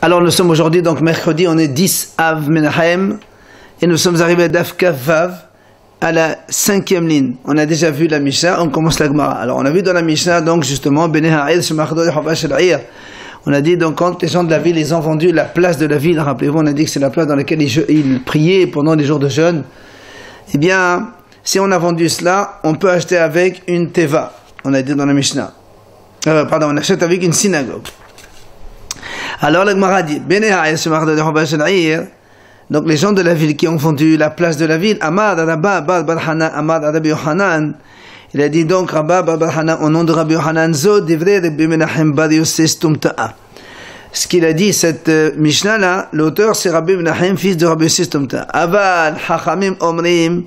Alors nous sommes aujourd'hui, donc mercredi, on est 10 Av Menahem, et nous sommes arrivés à Daf Kaf Vav, à la 5e ligne. On a déjà vu la Mishnah, on commence la Gemara. Alors on a vu dans la Mishnah, donc justement, on a dit, donc quand les gens de la ville, ils ont vendu la place de la ville, rappelez-vous, on a dit que c'est la place dans laquelle ils priaient pendant les jours de jeûne. Eh bien, si on a vendu cela, on peut acheter avec une teva. On a dit dans la Mishnah. On achète avec une synagogue. Alors la Gemara dit, donc les gens de la ville qui ont vendu la place de la ville, Amad Rabba Bar Barhana, Amad Rabbi Yohanan, il a dit donc Rabba Bar Barhana au nom de Rabbi Yohanan, Zo Divrei Rabbi Menachem Bar Yosef Tumta'a. Ce qu'il a dit, cette Mishnah là, l'auteur c'est Rabbi Menachem, fils de Rabbi Yosef Tumta'a. Aval Chachamim Omrim,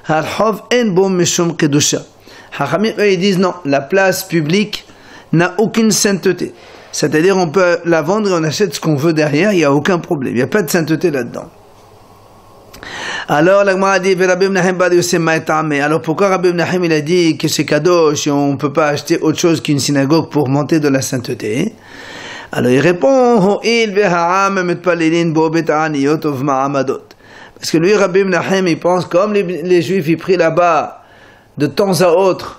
Harhov En Bom Mishum Kedusha. Chachamim, eux, ils disent non, la place publique n'a aucune sainteté. C'est-à-dire on peut la vendre et on achète ce qu'on veut derrière, il n'y a aucun problème, il n'y a pas de sainteté là-dedans. Alors la Gemara dit, alors pourquoi Rabbi Menachem il a dit que c'est kadosh et on ne peut pas acheter autre chose qu'une synagogue pour monter de la sainteté? Alors il répond, parce que lui Rabbi Menachem il pense comme les juifs ils prient là-bas de temps à autre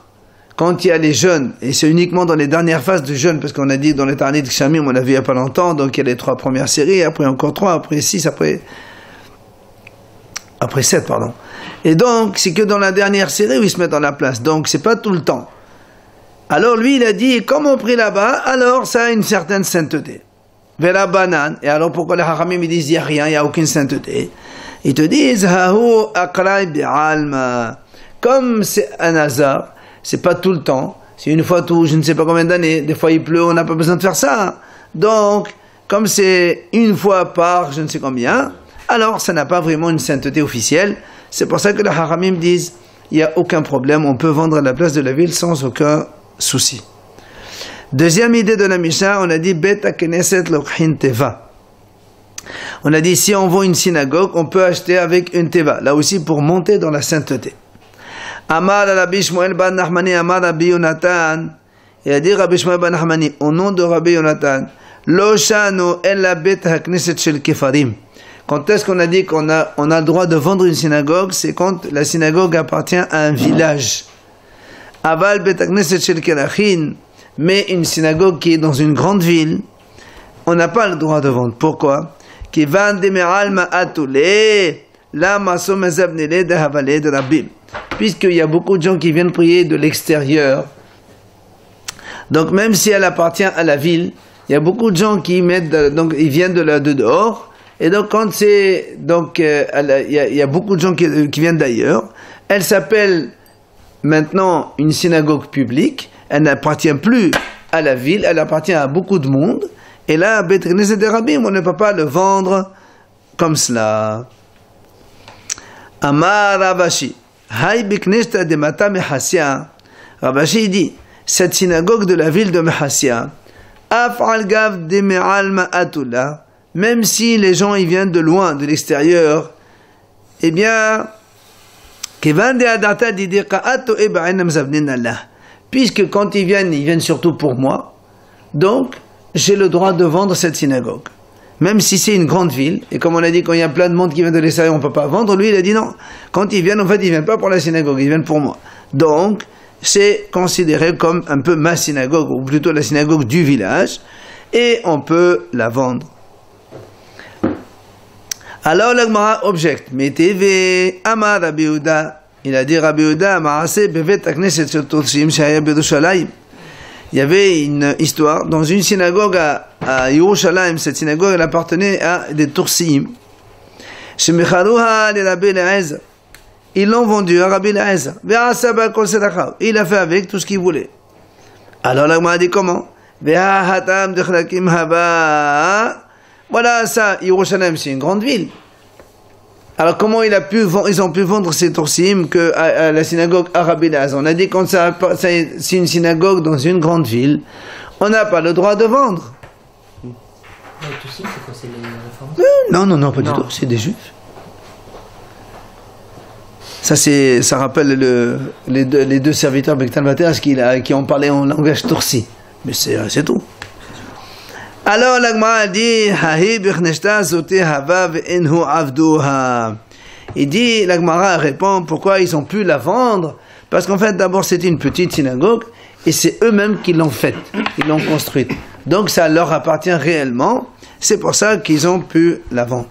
quand il y a les jeûnes, et c'est uniquement dans les dernières phases du jeûne, parce qu'on a dit dans les Ta'anit Kshamim, on l'a vu il n'y a pas longtemps, donc il y a les 3 premières séries, après encore 3, après 6, après 7, pardon. Et donc, c'est que dans la dernière série où ils se mettent dans la place, donc c'est pas tout le temps. Alors lui, il a dit, comme on prie là-bas, alors ça a une certaine sainteté. Vera banane, et alors pourquoi les Haramim ils disent, il n'y a rien, il n'y a aucune sainteté? Ils te disent, Hahu aqrai bi'alma. Comme c'est un hasard, c'est pas tout le temps, c'est une fois tout, je ne sais pas combien d'années, des fois il pleut, on n'a pas besoin de faire ça. Donc, comme c'est une fois par je ne sais combien, alors ça n'a pas vraiment une sainteté officielle. C'est pour ça que les Haramim disent, il n'y a aucun problème, on peut vendre à la place de la ville sans aucun souci. Deuxième idée de la Mishnah, on a dit, Bet HaKnesset Lokhin Teva. On a dit, si on vend une synagogue, on peut acheter avec une Teva, là aussi pour monter dans la sainteté. Amar Rabbi Shmuel ben Nachmani, Amar Rabbi Yonatan, il a dit Rabbi Shmuel ben Nachmani, au nom de Rabbi Yonatan, Lo shanu ella bet hakneset shel kefarim. Quand est-ce qu'on a dit qu'on a le droit de vendre une synagogue? C'est quand la synagogue appartient à un village. Aval bet hakneset shel kerachin, mais une synagogue qui est dans une grande ville, on n'a pas le droit de vendre. Pourquoi? Kivan demeral ma'atule, la maso mezabnele de havale de Rabbi. Puisqu'il y a beaucoup de gens qui viennent prier de l'extérieur, donc même si elle appartient à la ville, il y a beaucoup de gens qui mettent, donc ils viennent de dehors, et donc quand c'est, donc il y a beaucoup de gens qui viennent d'ailleurs, elle s'appelle maintenant une synagogue publique, elle n'appartient plus à la ville, elle appartient à beaucoup de monde, et là, Bet Knesset de Rabbim, on ne peut pas le vendre comme cela. Amar Ravashi. Rabashi dit, cette synagogue de la ville de Mehassia, même si les gens ils viennent de loin, de l'extérieur, eh bien, puisque quand ils viennent surtout pour moi, donc j'ai le droit de vendre cette synagogue. Même si c'est une grande ville, et comme on a dit, quand il y a plein de monde qui vient de l'extérieur, on ne peut pas vendre, lui il a dit non. Quand ils viennent, en fait, ils ne viennent pas pour la synagogue, ils viennent pour moi. Donc, c'est considéré comme un peu ma synagogue, ou plutôt la synagogue du village, et on peut la vendre. Alors, la Gemara objecte, Meteve Amar Rabbi Yehuda, il a dit Rabbi Yehuda, Maase Bevet Hakneset Shel Torshim Shaya B'Yerushalayim. Il y avait une histoire dans une synagogue à Yerushalayim. Cette synagogue elle appartenait à des Torsim. Ils l'ont vendu à Rabbi Eliezer. Il a fait avec tout ce qu'il voulait. Alors la Gemara dit comment? Voilà ça, Yerushalayim c'est une grande ville. Alors comment ils ont pu vendre ces Torsim à la synagogue à Rabbi Eliezer? On a dit quand c'est une synagogue dans une grande ville, on n'a pas le droit de vendre. Les Torsim, c'est quoi? C'est les réformes? Non, pas du tout, c'est des juifs. Ça rappelle les deux serviteurs Bektan Vater qui ont parlé en langage Torsi. Mais c'est tout. Alors la Gemara dit, Hahi bichneshta zote hava ve'enhu avduha. Il dit, la Gemara répond, pourquoi ils ont pu la vendre? Parce qu'en fait, d'abord, c'était une petite synagogue, et c'est eux-mêmes qui l'ont faite, ils l'ont construite. Donc ça leur appartient réellement, c'est pour ça qu'ils ont pu la vendre.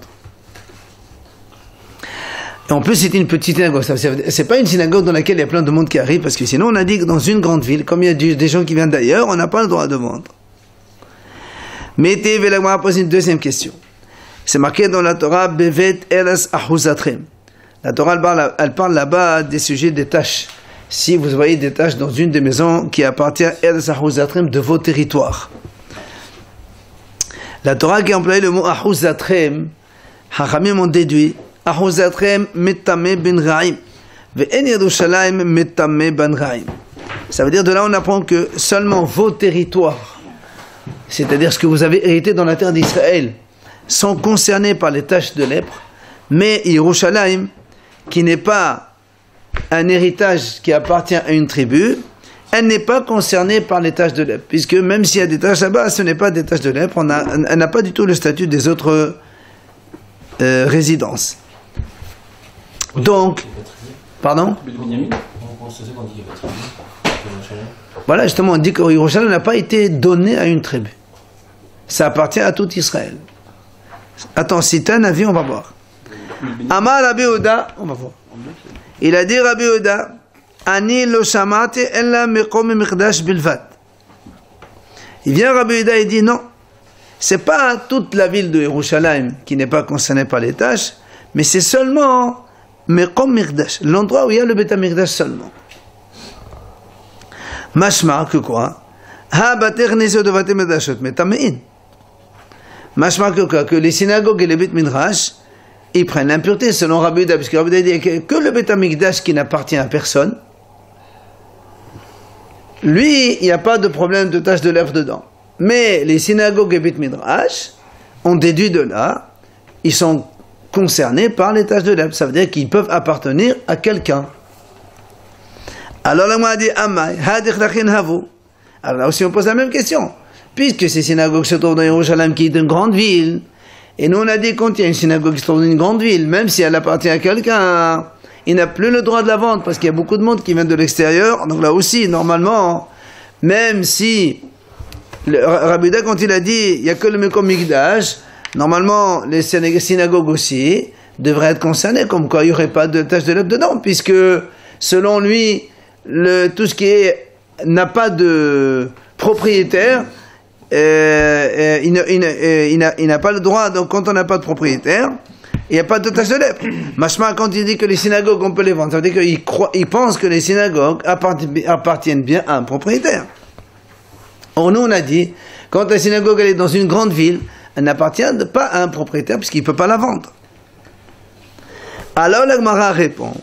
Et en plus, c'était une petite synagogue. C'est pas une synagogue dans laquelle il y a plein de monde qui arrive, parce que sinon, on a dit que dans une grande ville, comme il y a des gens qui viennent d'ailleurs, on n'a pas le droit de vendre. Mais la Gemara pose une deuxième question. C'est marqué dans la Torah, Bevet Eres Ahuzatrim. La Torah, elle parle là-bas des sujets des tâches. Si vous voyez des tâches dans une des maisons qui appartient à Eres Ahuzatrim de vos territoires. La Torah qui a employé le mot Ahuzatrim, Hachamim ont déduit Ahuzatrim metame ben ra'im ve'en Yerushalayim metame ben ra'im. Ça veut dire de là on apprend que seulement vos territoires, c'est-à-dire ce que vous avez hérité dans la terre d'Israël, sont concernés par les taches de lèpre, mais Yerushalayim, qui n'est pas un héritage qui appartient à une tribu, elle n'est pas concernée par les taches de lèpre, puisque même s'il y a des taches là-bas, ce n'est pas des taches de lèpre, elle n'a pas du tout le statut des autres résidences. Donc, pardon? Voilà, justement, on dit que Yerushalayim n'a pas été donné à une tribu. Ça appartient à tout Israël. Attends, si tu as un avis, on va voir. Amar Rabbi Yehuda, on va voir. Il a dit Rabbi Yehuda, Ani lo shamati ella mekom mikdash bilvat. Il vient Rabbi Yehuda et dit non, c'est pas toute la ville de Yerushalayim qui n'est pas concernée par les tâches, mais c'est seulement mekom mikdash, l'endroit où il y a le Beit HaMikdash seulement. Mashma que quoi? Ha bater neso de bater medashot metamein. Mashma que quoi? Que les synagogues et les Beit Midrash, ils prennent l'impureté selon Rabbi Yehuda, parce que Rabbi Yehuda dit que le Beit HaMikdash qui n'appartient à personne, lui, il n'y a pas de problème de tache de lèvres dedans. Mais les synagogues et Beit Midrash, on déduit de là, ils sont concernés par les taches de lèvres. Ça veut dire qu'ils peuvent appartenir à quelqu'un. Alors là, moi, dit Amay, Hadich Lachin Havu. Alors là aussi, on pose la même question. Puisque ces synagogues se trouvent dans Yerushalayim, qui est une grande ville, et nous, on a dit quand il y a une synagogue qui se trouve dans une grande ville, même si elle appartient à quelqu'un, il n'a plus le droit de la vendre, parce qu'il y a beaucoup de monde qui vient de l'extérieur. Donc là aussi, normalement, même si Rabbi Yehuda, quand il a dit il n'y a que le Mekom Mikdash, normalement, les synagogues aussi devraient être concernées, comme quoi il n'y aurait pas de tache de lèvres dedans, puisque selon lui, tout ce qui n'a pas de propriétaire, il n'a pas le droit. Donc quand on n'a pas de propriétaire, il n'y a pas de tache de lèvres. Mashma, quand il dit que les synagogues on peut les vendre, ça veut dire qu'il pense que les synagogues appartiennent bien à un propriétaire. Or nous on a dit, quand la synagogue elle est dans une grande ville, elle n'appartient pas à un propriétaire puisqu'il ne peut pas la vendre. Alors la Gemara répond,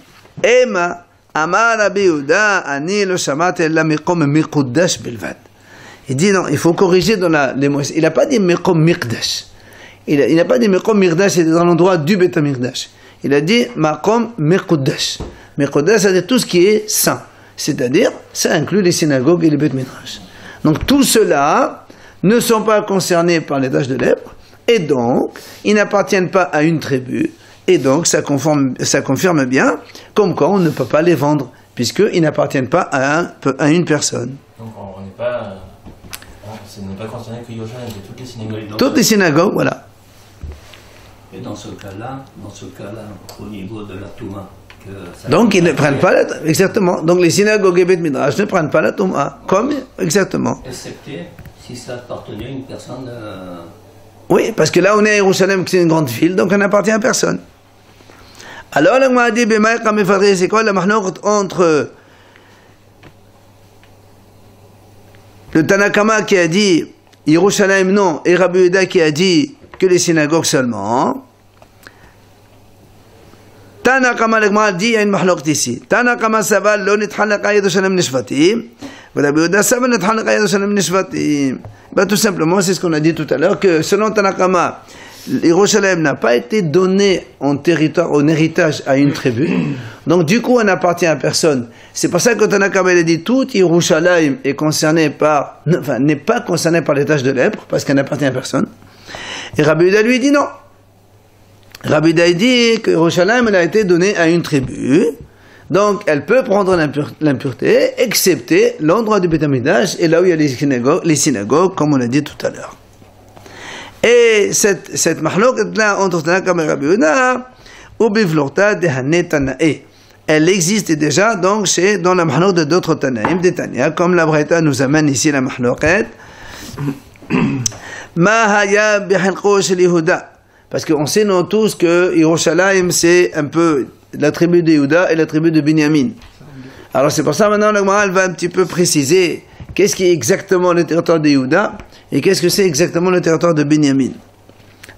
Ema Amar Rabbi Yehuda ani lo shamat ella mekom mikudash bilvad. Il dit non, il faut corriger dans les mots. Il n'a pas dit mekom mikdash. Il n'a pas dit mekom mikdash, c'est dans l'endroit du Beit HaMikdash. Il a dit mekom mikudash. Mikudash, c'est tout ce qui est saint. C'est-à-dire, ça inclut les synagogues et les Beit Midrash. Donc tout cela ne sont pas concernés par les taches de lèpre, et donc ils n'appartiennent pas à une tribu. Et donc, ça confirme bien, comme quoi on ne peut pas les vendre, puisqu'ils n'appartiennent pas à une personne. Donc, on n'est pas... ce n'est pas concerné que Yerushalayim, c'est toutes les synagogues. Toutes les synagogues, voilà. Et dans ce cas-là, au niveau de la Touma... Donc, ils ne prennent pas exactement. Donc, les synagogues et Beit Midrash ne prennent pas la Touma, comme, exactement. Excepté si ça appartenait à une personne... Oui, parce que là, on est à Yerushalayim, qui est une grande ville, donc on n'appartient à personne. Alors, le m'a dit, c'est quoi la mahnok entre le Tanakama qui a dit Yerushalayim non, et Rabbi Yehuda qui a dit que les synagogues seulement. Tanakama, le m'a dit, il y a une mahnok ici. Tanakama saval, lo nithalaka Yerushalayim nishvatim, et Rabbi Yehuda saval nithalaka Yerushalayim nishvatim. Tout simplement, c'est ce qu'on a dit tout à l'heure, que selon Tanakama, Yerushalayim n'a pas été donné en territoire, en héritage à une tribu. Donc du coup, on n'appartient à personne. C'est pour ça que Tanakh a dit tout Yerushalayim est concerné par, enfin, n'est pas concerné par les taches de lèpre parce qu'elle n'appartient à personne. Et Rabbi Yehuda lui dit non. Rabbi Yehuda dit que Yerushalayim a été donné à une tribu. Donc, elle peut prendre l'impureté, excepté l'endroit du Beth Amikdash et là où il y a les synagogues, comme on l'a dit tout à l'heure. Et cette mahloket-là, entre Tanakh et Rabbi Yehuda, ou bivlorta de Hanetanae. Elle existe déjà, donc, dans la mahloket d'autres Tanaïm, des Tania, comme la Braïta nous amène ici la mahloket. Ma haya bichelko shel Yehuda. Parce qu'on sait, nous tous, que Yerushalayim, c'est un peu la tribu de Yehuda et la tribu de Binyamin. Alors c'est pour ça maintenant la Gemara va un petit peu préciser qu'est-ce qui est exactement le territoire de Yehuda et qu'est-ce que c'est exactement le territoire de Binyamin.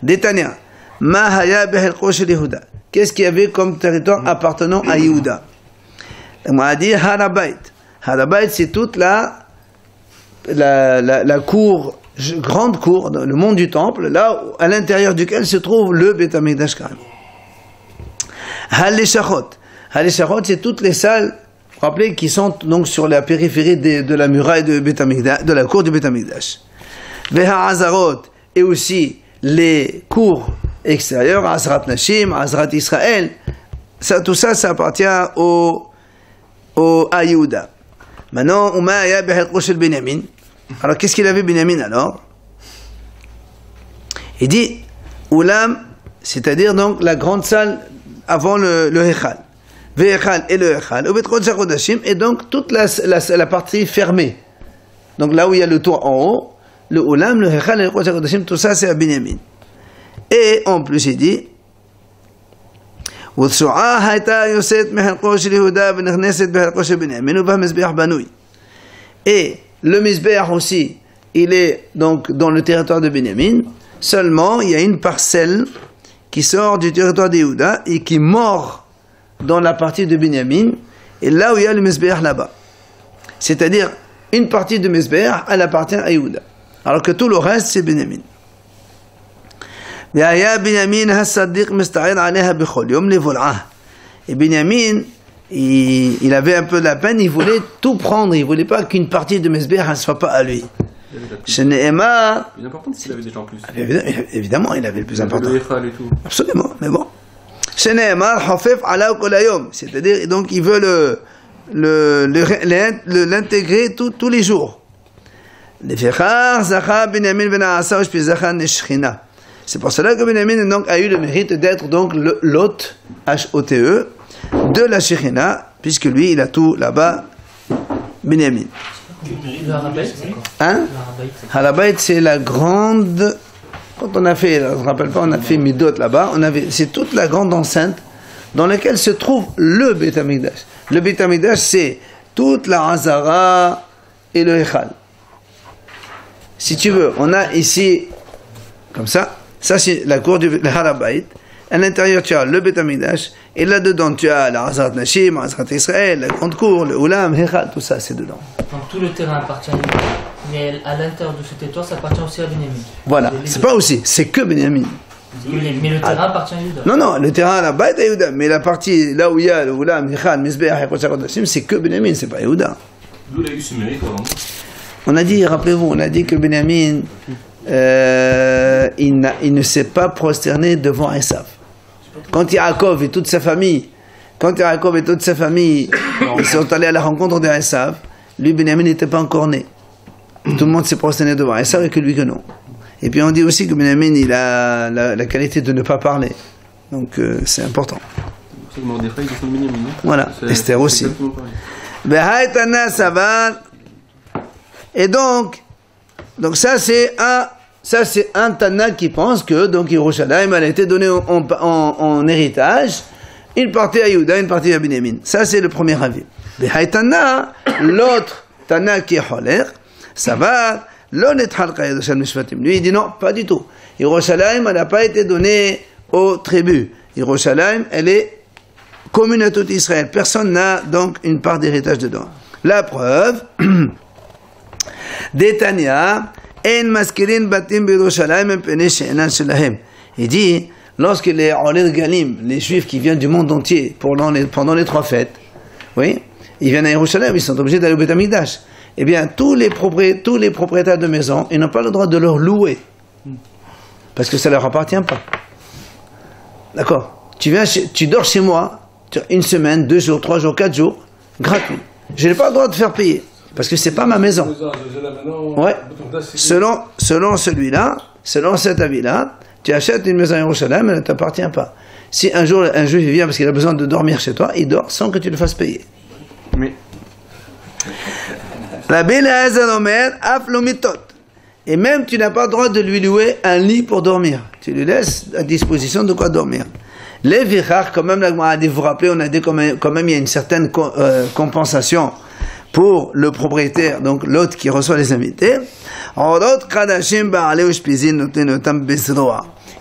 Détania, ma haya bichelko shel Yehuda. Qu'est-ce qu'il y avait comme territoire appartenant à Yehuda? La Gemara dit Harabait. Harabait, c'est toute la cour, grande cour, le monde du temple, là à l'intérieur duquel se trouve le Beth Amikdash carrément. Haleshachot. Haleshachot, c'est toutes les salles, vous vous rappelez, qui sont donc sur la périphérie de la muraille de Beth Amikdash, de la cour du Beth Amikdash. Veha-Azarot, et aussi les cours extérieures, Azrat Nashim, Azrat Israël. Ça, tout ça, ça appartient à Yehuda. Maintenant, Umaya Behelko shel Binyamin. Alors, qu'est-ce qu'il avait Binyamin alors? Il dit, Oulam, c'est-à-dire donc la grande salle avant le Hechal. Vehechal et le Hechal. Et donc toute la partie fermée. Donc là où il y a le toit en haut, le Oulam, le Hechal et le Kodashim, tout ça c'est à Binyamin. Et en plus il dit, et le Mizbeach aussi, il est donc dans le territoire de Binyamin, seulement il y a une parcelle qui sort du territoire de Yehuda et qui mord dans la partie de Binyamin, et là où il y a le Mizbeach là-bas. C'est-à-dire, une partie de Mizbeach, elle appartient à Yehuda, alors que tout le reste c'est Binyamin. Et Binyamin, il avait un peu de la peine, il voulait tout prendre, il ne voulait pas qu'une partie de Mizbeach ne soit pas à lui. Chez Nehema, il est important qu'il avait déjà en plus. Évidemment, il avait le plus important. Le Eichal et tout. Absolument, mais bon. Chez Nehema, Hafef ala kolayom, c'est-à-dire donc il veut l'intégrer tous les jours. C'est pour cela que Binyamin donc a eu le mérite d'être donc l'hôte H-O-T-E de la Shekhinah, puisque lui il a tout là-bas, Binyamin. Le Harabait, c'est quoi? Hein? Harabait, c'est la grande. Quand on a fait, je ne me rappelle pas, on a fait Midot là-bas, c'est toute la grande enceinte dans laquelle se trouve le Beth Amikdash. Le Beth Amikdash, c'est toute la Hazara et le Echal. Si tu veux, on a ici, comme ça c'est la cour du Harabait. À l'intérieur, tu as le Beth Amikdash, et là-dedans, tu as la Hazrat Nashim, Hazrat Israël, la grande cour, le Oulam, Hechal, tout ça, c'est dedans. Donc tout le terrain appartient à lui, mais à l'intérieur de ce territoire, ça appartient aussi à Binyamin. Voilà, c'est pas aussi, c'est que Binyamin. Mais le terrain appartient à Yehuda. Non, le terrain là-bas est à Yehuda, mais la partie là où il y a le Oulam, Hechal, Mizbeach, c'est que Binyamin, c'est pas Yehuda. D'où il a eu ce mérite, vraiment. On a dit, rappelez-vous, on a dit que Binyamin, il ne s'est pas prosterné devant Esav. Quand Yaakov et toute sa famille, ils sont allés à la rencontre de Esav, lui, Binyamin n'était pas encore né. Tout le monde s'est prosterné devant Esav et que lui que non. Et puis on dit aussi que Binyamin, il a la qualité de ne pas parler. Donc c'est important. C'est pour ça que Mordechai, il descend de Binyamin. Voilà, Esther aussi. Et donc ça c'est un Tana qui pense que donc Yerushalayim a été donné en héritage, une partie à Yehuda, une partie à Binyamin. Ça c'est le premier avis. L'autre Tana qui est Holer, ça va, lui il dit non, pas du tout. Yerushalayim n'a pas été donné aux tribus. Yerushalayim, elle est commune à tout Israël. Personne n'a donc une part d'héritage dedans. La preuve, Détania, En maskirin batim b'Yerushalayim mepnei she'enan shelahem. Il dit, lorsque les Oled Galim, les Juifs qui viennent du monde entier pendant les 3 fêtes, oui, ils viennent à Yerushalayim, ils sont obligés d'aller au Beth Amikdash. Eh bien, tous les propriétaires de maisons, ils n'ont pas le droit de leur louer. Parce que ça ne leur appartient pas. D'accord? Tu dors chez moi, 1 semaine, 2 jours, 3 jours, 4 jours, gratuit. Je n'ai pas le droit de faire payer. Parce que c'est pas ma maison. Ouais. Selon celui-là, selon cet avis-là, tu achètes une maison à Yerushalayim, elle ne t'appartient pas. Si un jour un juif vient parce qu'il a besoin de dormir chez toi, il dort sans que tu le fasses payer. Mais Rabbi Eliezer Omer, af lo mitot. Et même tu n'as pas le droit de lui louer un lit pour dormir. Tu lui laisses à disposition de quoi dormir. Les vichar, quand même, vous vous rappelez, on a dit quand même il y a une certaine compensation pour le propriétaire, donc l'autre qui reçoit les invités.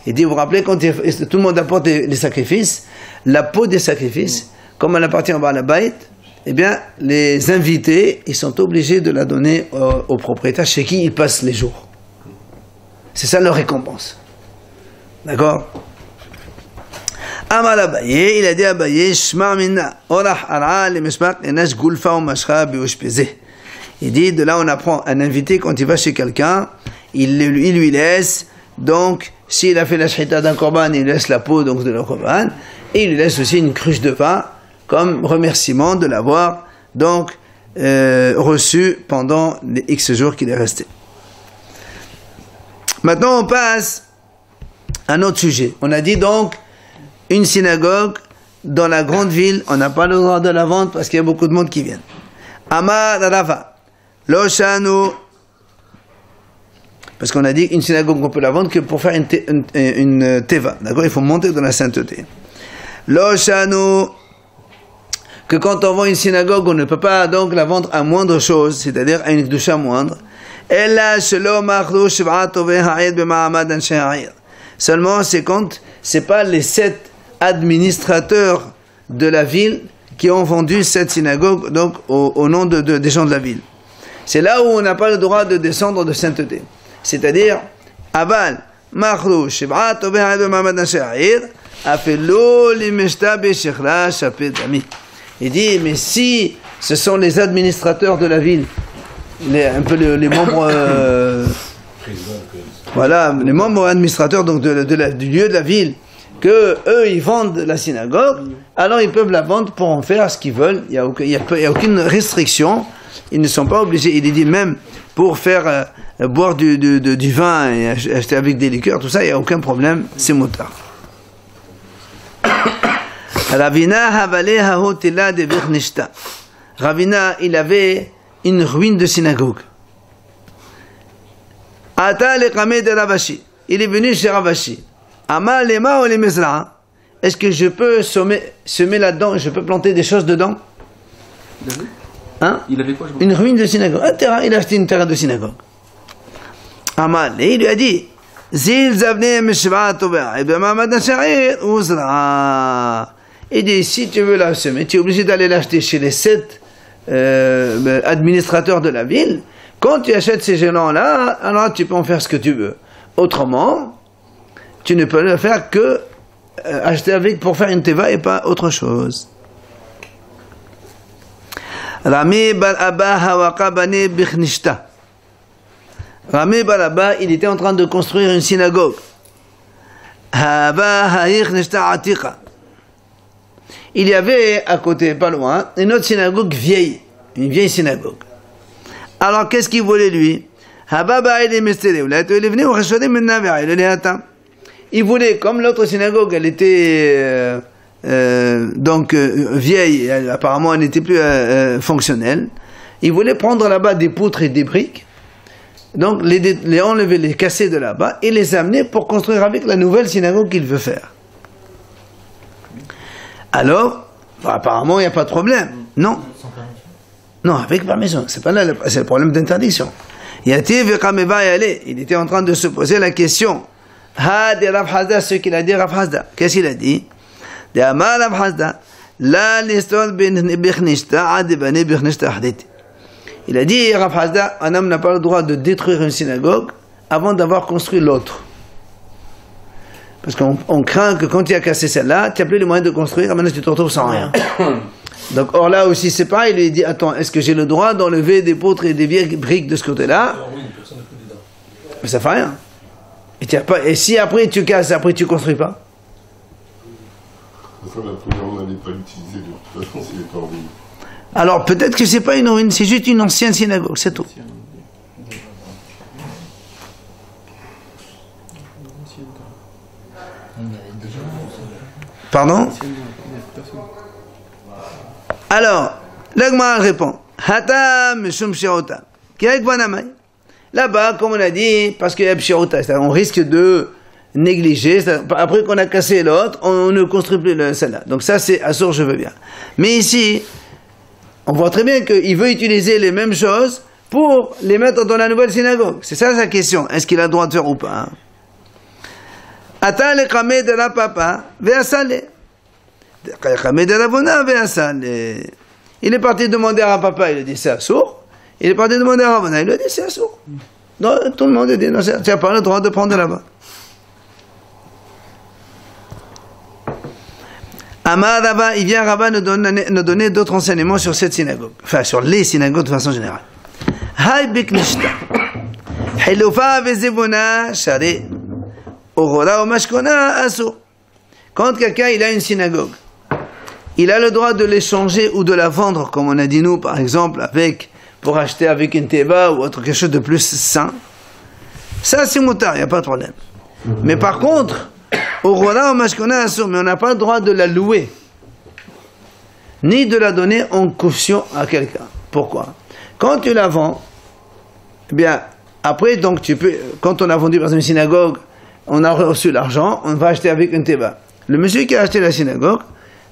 Il dit, vous vous rappelez, quand tout le monde apporte les sacrifices, la peau des sacrifices, comme elle appartient au Baal Habayit, eh bien, les invités, ils sont obligés de la donner au propriétaire chez qui ils passent les jours. C'est ça leur récompense. D'accord? Amal Abaye, il a dit à Abaye, Shma minna, orah ara le meshmak enash gulfa ou mashcha beushpeze. Il dit, de là on apprend, un invité quand il va chez quelqu'un, il lui laisse, donc, s'il a fait la shhita d'un korban, il laisse la peau donc de la korban, et il lui laisse aussi une cruche de vin, comme remerciement de l'avoir donc reçu pendant les X jours qu'il est resté. Maintenant on passe à un autre sujet. On a dit donc une synagogue dans la grande ville, on n'a pas le droit de la vendre parce qu'il y a beaucoup de monde qui vient. Amar Rava, lo shanu, parce qu'on a dit une synagogue on peut la vendre que pour faire une teva, d'accord, il faut monter dans la sainteté. Lo shanu, que quand on vend une synagogue, on ne peut pas donc la vendre à moindre chose, c'est-à-dire à une doucha moindre. Seulement, c'est quand c'est pas les 7 administrateurs de la ville qui ont vendu cette synagogue donc au nom des gens de la ville. C'est là où on n'a pas le droit de descendre de sainteté. C'est-à-dire, Aval, Machlou, Shiv'at, Oveha'ed, B'ma'amad Sha'ir, Afelo, Limeshta, B'shechla, Shapet, Ami. Il dit, mais si ce sont les administrateurs de la ville, les membres, voilà, les membres administrateurs donc du lieu de la ville, que eux ils vendent la synagogue, alors ils peuvent la vendre pour en faire ce qu'ils veulent. Il y a aucune restriction. Ils ne sont pas obligés. Il dit même pour faire boire du vin et acheter avec des liqueurs, tout ça, il n'y a aucun problème. C'est motard. Ravina Havale Hahotila de Virnishta. Ravina, il avait une ruine de synagogue. Ata le Kameh de Ravashi. Il est venu chez Ravashi. Ama lema ou les mezra. Est-ce que je peux semer là-dedans, je peux planter des choses dedans? Hein? il avait quoi, une ruine de synagogue. Un terrain, il a acheté une terrain de synagogue. Amal, et il lui a dit, Zil zavne meshva tovea, et bien mamad sha'ir uzra. Il dit, si tu veux la semer, tu es obligé d'aller l'acheter chez les 7 administrateurs de la ville. Quand tu achètes ces gens-là, alors tu peux en faire ce que tu veux. Autrement, tu ne peux le faire que acheter avec pour faire une teva et pas autre chose. Rami bar Abba hawaqa bani bichnishta. Rami bar Abba, il était en train de construire une synagogue. Haba ha'ichnishta atiqa. Il y avait à côté, pas loin, une autre synagogue vieille, une vieille synagogue. Alors qu'est-ce qu'il voulait lui? Il voulait, comme l'autre synagogue, elle était vieille, apparemment elle n'était plus fonctionnelle, il voulait prendre là-bas des poutres et des briques, donc les enlever, les casser de là-bas et les amener pour construire avec la nouvelle synagogue qu'il veut faire. Alors, apparemment il n'y a pas de problème, non. Non, avec permission, c'est pas là, c'est le problème d'interdiction. Il était en train de se poser la question. Ha de Rav Hazda, ce qu'il a dit Rav Hazda. Qu'est-ce qu'il a dit? De Amar Rav Hazda, la l'histoire bichnishta ad bani bichnishta hadit. Il a dit Rav Hazda, un homme n'a pas le droit de détruire une synagogue avant d'avoir construit l'autre. Parce qu'on craint que quand tu as cassé celle-là, tu n'as plus les moyens de construire, maintenant tu te retrouves sans rien. Donc, or là aussi c'est pareil, il lui dit, attends, est-ce que j'ai le droit d'enlever des poutres et des vieilles briques de ce côté-là? Mais ça fait rien. Et si après tu casses, après tu construis pas? Ça, la première, on n'allait pas l'utiliser de toute façon s'il était en ruine. Alors peut-être que c'est pas une ruine, c'est juste une ancienne synagogue, c'est tout. Pardon? Alors, l'Agmara répond, Hatam Mishum Shirota. Là-bas, comme on a dit, parce qu'il y a Pshirota, c'est-à-dire on risque de négliger, après qu'on a cassé l'autre, on ne construit plus celle-là. Donc ça, c'est Assur, je veux bien. Mais ici, on voit très bien qu'il veut utiliser les mêmes choses pour les mettre dans la nouvelle synagogue. C'est ça sa question. Est-ce qu'il a le droit de faire ou pas? Ata le khamé de la papa, ve'asale. Le khamé de la vona, ve'asale. Il est parti demander à papa, il a dit c'est Assur. Il est parti demander à Ravana, il lui a dit c'est Assur. Donc tout le monde a dit non, tu n'as pas le droit de prendre là-bas. Amar Rabba, il vient Rabba nous donner d'autres enseignements sur cette synagogue, enfin sur les synagogues de façon générale. Hay biknishta, hilufa vezebuna shari, orora ou mashkona Assur. Quand quelqu'un il a une synagogue, il a le droit de l'échanger ou de la vendre, comme on a dit nous, par exemple, pour acheter avec une teva ou autre quelque chose de plus sain. Ça c'est moutar, il n'y a pas de problème. Mais par contre, au Rona, au Mashkona, Assur, mais on n'a pas le droit de la louer, ni de la donner en caution à quelqu'un. Pourquoi? Quand tu la vends, eh bien, après, donc, quand on a vendu par exemple une synagogue, on a reçu l'argent, on va acheter avec une teva. Le monsieur qui a acheté la synagogue,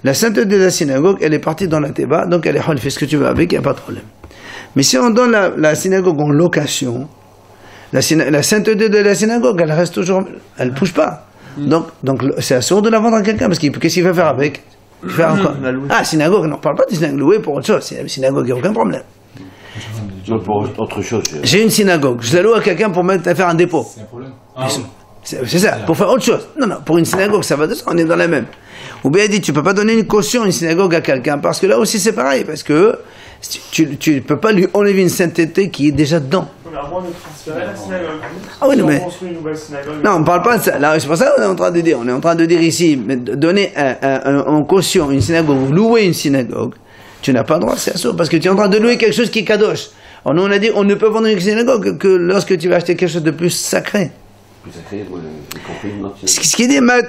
la sainteté de la synagogue, elle est partie dans la teva, donc elle est, fais ce que tu veux avec, il n'y a pas de problème. Mais si on donne la synagogue en location, la sainteté de la synagogue, elle reste toujours, elle ne bouge pas. Donc c'est Assur de la vendre à quelqu'un, parce qu'est-ce qu'il va faire avec? Faire quoi? Ah, synagogue, non, on ne parle pas de synagogue, louer pour autre chose. C'est la synagogue, il n'y a aucun problème. Non, pour autre chose. J'ai une synagogue, je la loue à quelqu'un pour faire un dépôt. C'est un problème. C'est ça, pour faire autre chose. Non, pour une synagogue, ça va de ça, on est dans la même. Ou bien il dit, tu ne peux pas donner une caution à une synagogue à quelqu'un, parce que là aussi c'est pareil, parce que tu ne peux pas lui enlever une sainteté qui est déjà dedans. Avant de transférer la synagogue. Ah oui, si mais... on construit une nouvelle synagogue. Non, on ne parle pas de ça. Là, c'est pour ça qu'on est en train de dire. On est en train de dire ici, mais donner en caution une synagogue, ou louer une synagogue, tu n'as pas le droit, c'est Assur, parce que tu es en train de louer quelque chose qui est kadosh. Alors nous, on a dit, on ne peut vendre une synagogue que lorsque tu vas acheter quelque chose de plus sacré. Plus sacré, Ce qui dit, mais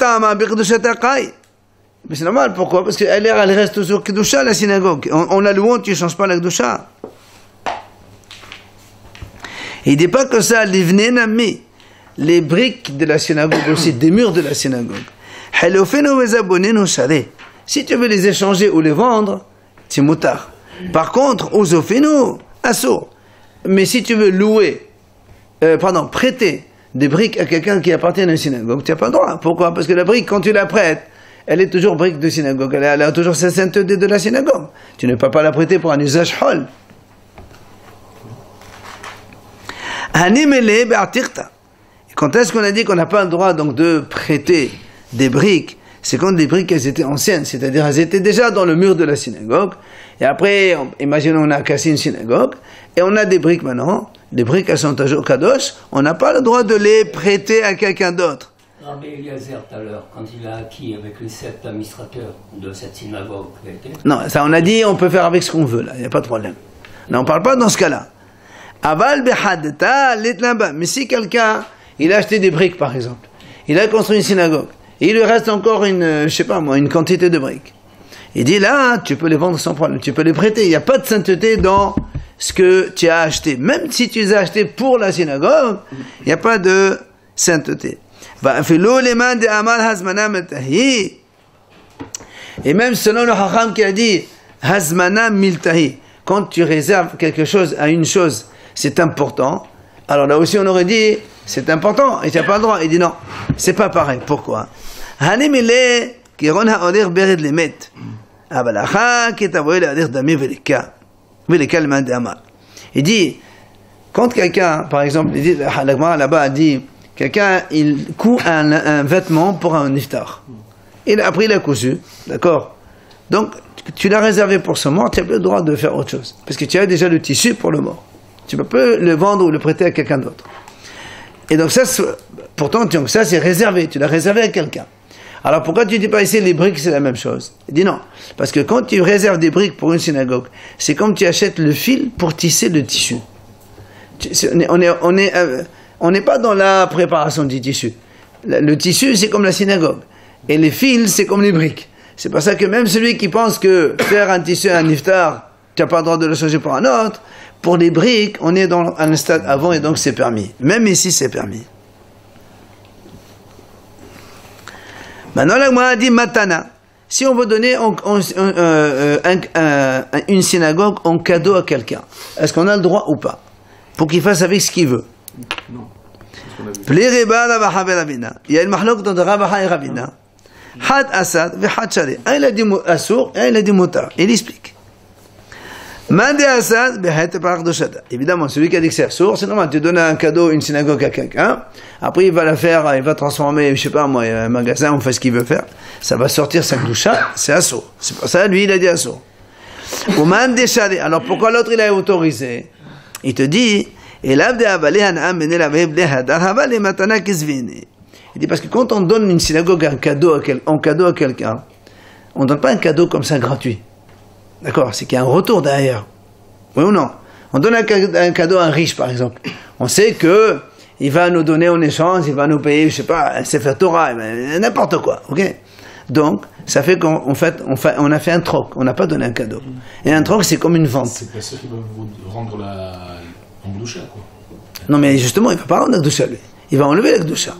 c'est normal, pourquoi? Parce qu'elle reste toujours kedusha, la synagogue. On la loue, tu ne changes pas la kedusha. Il ne dit pas que ça, les briques de la synagogue aussi, des murs de la synagogue. Si tu veux les échanger ou les vendre, c'est moutar. Par contre, osofenu, Assur. Mais si tu veux prêter des briques à quelqu'un qui appartient à une synagogue, tu n'as pas le droit. Pourquoi? Parce que la brique, quand tu la prêtes, elle est toujours brique de synagogue. Elle a toujours sa sainteté de la synagogue. Tu ne peux pas la prêter pour un usage hol. Quand est-ce qu'on a dit qu'on n'a pas le droit donc de prêter des briques? C'est quand des briques elles étaient anciennes, c'est-à-dire elles étaient déjà dans le mur de la synagogue. Et après, imaginons on a cassé une synagogue et on a des briques maintenant. Les briques elles sont toujours kadosh. On n'a pas le droit de les prêter à quelqu'un d'autre. Rabbi Eliezer, tout à l'heure, quand il a acquis avec les 7 administrateurs de cette synagogue, non, ça on a dit on peut faire avec ce qu'on veut là, il n'y a pas de problème. Non, on ne parle pas dans ce cas-là. Aval behadta litlamba. Mais si quelqu'un, il a acheté des briques par exemple, il a construit une synagogue, et il lui reste encore une quantité de briques. Il dit là, tu peux les vendre sans problème, tu peux les prêter, il n'y a pas de sainteté dans ce que tu as acheté. Même si tu les as achetés pour la synagogue, il n'y a pas de sainteté. Et même selon le Hacham qui a dit Hazmana miltahi, quand tu réserves quelque chose à une chose, c'est important. Alors là aussi on aurait dit c'est important et tu n'as pas le droit. Il dit non, c'est pas pareil. Pourquoi? Il dit quand quelqu'un, par exemple, il dit, la Gemara là-bas a dit Quelqu'un, il coud un vêtement pour un iftar. Après, il a cousu, d'accord? Donc, tu l'as réservé pour ce mort, tu n'as plus le droit de faire autre chose. Parce que tu as déjà le tissu pour le mort. Tu ne peux pas le vendre ou le prêter à quelqu'un d'autre. Et donc ça, pourtant, ça c'est réservé, tu l'as réservé à quelqu'un. Alors pourquoi tu ne dis pas ici les briques c'est la même chose? Il dit non, parce que quand tu réserves des briques pour une synagogue, c'est comme tu achètes le fil pour tisser le tissu. On n'est pas dans la préparation du tissu. Le tissu c'est comme la synagogue, et les fils c'est comme les briques. C'est pour ça que même celui qui pense que faire un tissu un iftar, tu n'as pas le droit de le changer pour un autre, pour les briques, on est dans un stade avant et donc c'est permis. Même ici c'est permis. Maintenant, la Gemara dit matana. Si on veut donner une synagogue en cadeau à quelqu'un, est-ce qu'on a le droit ou pas? Pour qu'il fasse avec ce qu'il veut. Non. Il y a une mahlok dans Rabaha et Rabina. Had Asad ve Had Shari. Un il a dit Assour et un il a dit Mutar. Il explique. Mande Asad be Hayt Pardoshada. Évidemment, celui qui a dit que c'est Assour, c'est normal. Tu donnes un cadeau, une synagogue à quelqu'un. Après, il va la faire, il va transformer, je sais pas moi, un magasin, on fait ce qu'il veut faire. Ça va sortir sa Gdusha, c'est Assour. C'est pour ça, lui, il a dit Assour. Ou Mande Shari. Alors pourquoi l'autre, il a autorisé? Il te dit, il dit parce que quand on donne une synagogue en cadeau à quelqu'un, on ne donne pas un cadeau comme ça gratuit. D'accord? C'est qu'il y a un retour derrière. Oui ou non? On donne un cadeau à un riche par exemple. On sait que il va nous donner en échange, il va nous payer, je sais pas, un Sefer Torah, n'importe quoi. Ok? Donc, ça fait qu'on on a fait un troc, on n'a pas donné un cadeau. Et un troc, c'est comme une vente. C'est pas ça qui va vous rendre la Gdusha, quoi. Non, mais justement, il ne va pas rendre la Gdusha, lui. Il va enlever la Gdusha.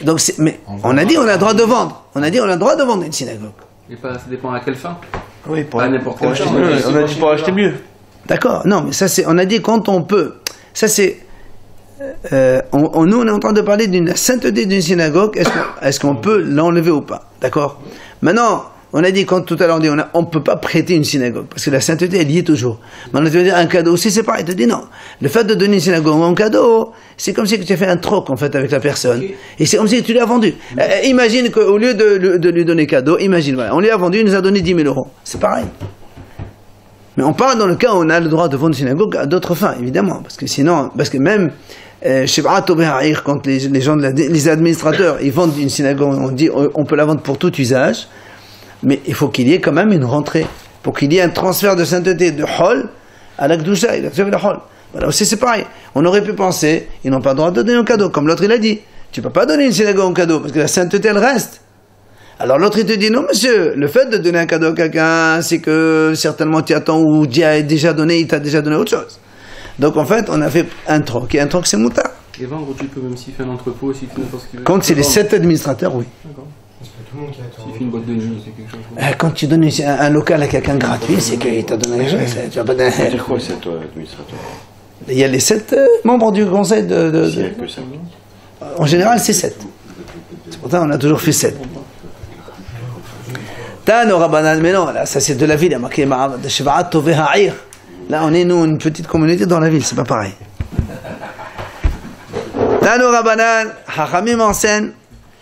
Donc, mais on a dit on a le droit de vendre. On a dit on a le droit de vendre une synagogue. Et pas, ça dépend à quelle fin. Oui, pas n'importe quelle fin. On a dit pour acheter mieux. D'accord. Non, mais ça c'est. On a dit quand on peut. Ça c'est. Nous, on est en train de parler d'une sainteté d'une synagogue. Est-ce qu'on peut l'enlever ou pas? D'accord. Maintenant, on a dit quand tout à l'heure on peut pas prêter une synagogue parce que la sainteté elle y est toujours. Maintenant, tu veux dire un cadeau aussi, c'est pareil. Tu te dis non. Le fait de donner une synagogue en cadeau, c'est comme si tu as fait un troc en fait avec la personne. Et c'est comme si tu l'as vendu. Imagine qu'au lieu de lui donner cadeau, imagine, voilà, on lui a vendu, il nous a donné 10 000 euros. C'est pareil. Mais on parle dans le cas où on a le droit de vendre une synagogue à d'autres fins, évidemment, parce que même quand les gens les administrateurs ils vendent une synagogue, on dit on peut la vendre pour tout usage, mais il faut qu'il y ait quand même une rentrée, pour qu'il y ait un transfert de sainteté de Hol à la Gdusha, il a fait le Hol. Voilà, aussi c'est pareil. On aurait pu penser, ils n'ont pas le droit de donner un cadeau, comme l'autre il a dit. Tu peux pas donner une synagogue en cadeau, parce que la sainteté elle reste. Alors l'autre il te dit, non monsieur, le fait de donner un cadeau à quelqu'un, c'est que certainement tu attends ou Dieu a déjà donné, il t'a déjà donné autre chose. Donc en fait, on a fait un troc, et un troc c'est moutard. Et vendre, tu peux même s'il fait un entrepôt, s'il fait n'importe ce qu'il veut. Quand c'est les 7 administrateurs, oui. D'accord. C'est pas tout le monde qui attend. S'il fait une boîte de nuit, c'est quelque chose. Quand tu donnes un local à quelqu'un gratuit, c'est qu'il t'a donné quelque chose. Tu vas pas donner... C'est quoi cet administrateur? Il y a les 7 membres du conseil de... S'il y a que ça. En général, c'est 7. C'est pour ça qu'on a toujours fait 7. Tano Rabbanan, mais non, là, ça c'est de la ville, il y a marqué de Sheva'at Tovei Ha'ir. Là, on est, nous, une petite communauté dans la ville, c'est pas pareil. Tano Rabbanan, Hachamim enseigne,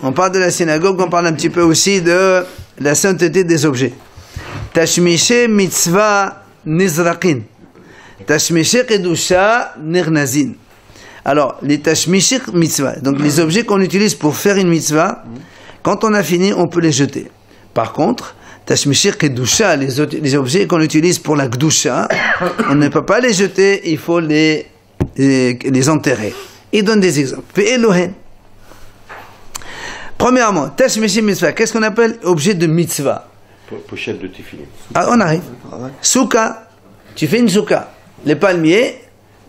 on parle de la synagogue, on parle un petit peu aussi de la sainteté des objets. Tashmishe mitzvah nizrakin. Tashmishe kedusha nirnazin. Alors, les tashmishe mitzvah, donc les objets qu'on utilise pour faire une mitzvah, quand on a fini, on peut les jeter. Par contre, tashmishir kedusha, les objets qu'on utilise pour la gdusha, on ne peut pas les jeter, il faut les enterrer. Il donne des exemples. Premièrement, tashmishir mitzvah, qu'est-ce qu'on appelle objet de mitzvah? Pochette de tefillin. Ah, on arrive. Souka, tu fais une souka. Les palmiers,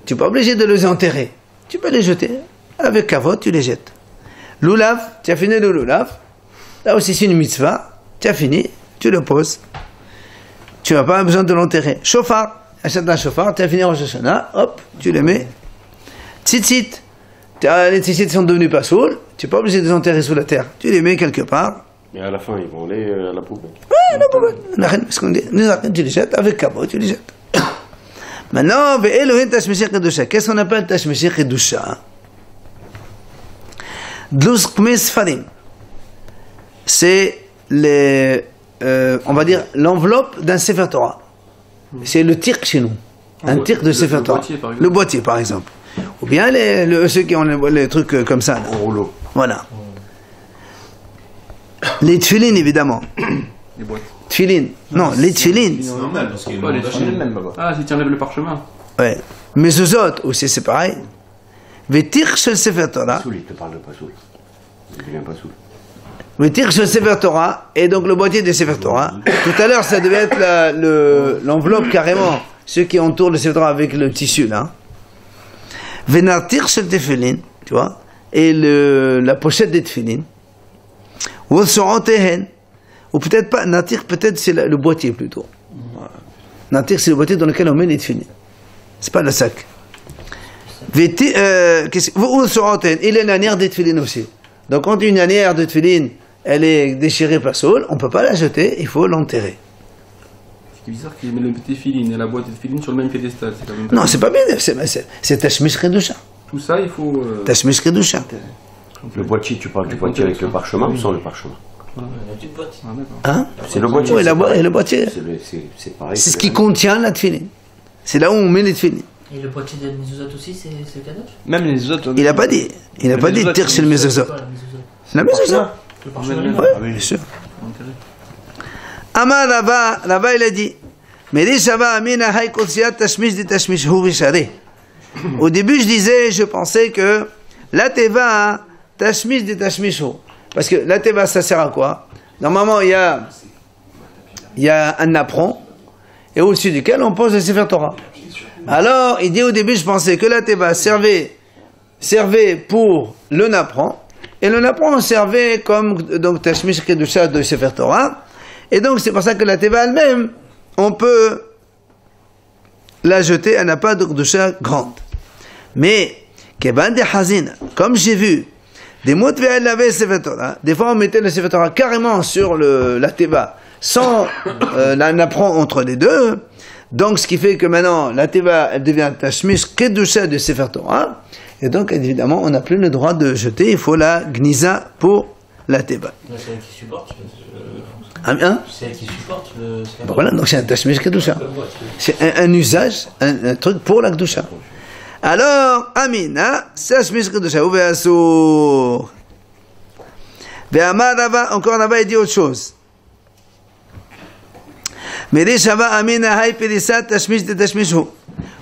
tu n'es pas obligé de les enterrer. Tu peux les jeter. Avec kavod, tu les jettes. Lulav, tu as fini le lulav. Là aussi, c'est une mitzvah. Tu as fini, tu le poses. Tu n'as pas besoin de l'enterrer. Chauffard, achète un chauffard, tu as fini Rosh Hashanah, hop, tu le mets. Tzitzit, les tzitzit sont devenus pas saules, tu n'es pas obligé de les enterrer sous la terre. Tu les mets quelque part. Et à la fin, ils vont aller à la poubelle. Oui, la poubelle. Ce qu'on dit, tu les jettes, avec cabot, tu les jettes. Maintenant, qu'est-ce qu'on appelle Tashmishir Kedusha? Dlus Kmes Sfarim. C'est on va dire, l'enveloppe d'un Sefer Torah. C'est le tirk chez nous. Un tirk de Sefer Torah. Le boîtier, par exemple. Ou bien ceux qui ont les trucs comme ça. En rouleau. Voilà. Les tfilines, évidemment. Les boîtes. Tfilines. Non, les tfilines. C'est normal parce qu'il y a Ouais, les le tfilines. même là-bas. Ah, si tu enlèves le parchemin. Ouais. Mais eux autres aussi, c'est pareil. Le tirk chez le Sefer Torah. Soul, il te parle de pas soul. Il devient pas soul. Le tirk chez le Sefer Torah, et donc le boîtier de Sefer Torah. Tout à l'heure, ça devait être l'enveloppe carrément. Ceux qui entourent le Sefer Torah avec le tissu, là. Venar tirk chez le tefilin, tu vois. Et la pochette des tefilin. Ou ou peut-être pas, Natir, peut-être c'est le boîtier plutôt. Natir, c'est le boîtier dans lequel on met les tefilin. C'est pas le sac. Il est l'anière des tefilin aussi. Donc quand une anière de tefilin, elle est déchirée par Saul, on ne peut pas la jeter, il faut l'enterrer. Ce qui est bizarre qu'il met le tefilin et la boîte de tefilin sur le même piédestal. C'est quand même Non, c'est pas bien, c'est Tashmish Kedusha. Tout ça, il faut. Tashmish Kedusha. Le boîtier, tu parles du boîtier avec le parchemin ou sans le parchemin? La petite boîte. Ah, d'accord. Hein? C'est le boîtier. Oui, et le boîtier. C'est pareil. C'est ce qui contient la tefilin. C'est là où on met les tefilin. Et le boîtier de mezuzot aussi, c'est le kadosh? Même les autres. Il n'a pas dit. Il n'a pas dit de tirer chez le mezuzot. C'est quoi la mezuzot? La mezuzot. Le parchemin. Oui, bien sûr. Amar Rava, il a dit. Mais les Shava Amina Haïkotsiat Tashmish de Tashmish Hurishare. Au début, je pensais que la teva, Tashmish de Tashmish Hu. Parce que la teva, ça sert à quoi? Normalement, il y a un napperon, et au-dessus duquel on pose le Sefer Torah. Alors, il dit au début, je pensais que la teva servait pour le napperon, et le napperon servait comme donc Tashmish Kedusha de Sefer Torah, et donc c'est pour ça que la teva elle-même, on peut la jeter, elle n'a pas de Kedusha grande. Mais, Keban de Hazin, comme j'ai vu, des mots de laver Sefer Torah, des fois on mettait le Sefer Torah carrément sur la teva, sans un napperon entre les deux. Donc, ce qui fait que maintenant, la teva, elle devient Tashmish Kedusha de Sefer Torah. Et donc, évidemment, on n'a plus le droit de jeter. Il faut la gniza pour la teva. C'est elle qui supporte. C'est elle qui supporte le. Voilà, donc c'est un Tashmish Kedusha. C'est un usage, un truc pour la Kedusha. Alors, Amina, Tashmish Kedusha, ou Ve'asur. Ve'amar Rava, encore Rava, il dit autre chose. Mais les Shava Amina Hay Perissat Tashmish de Tashmish Hu.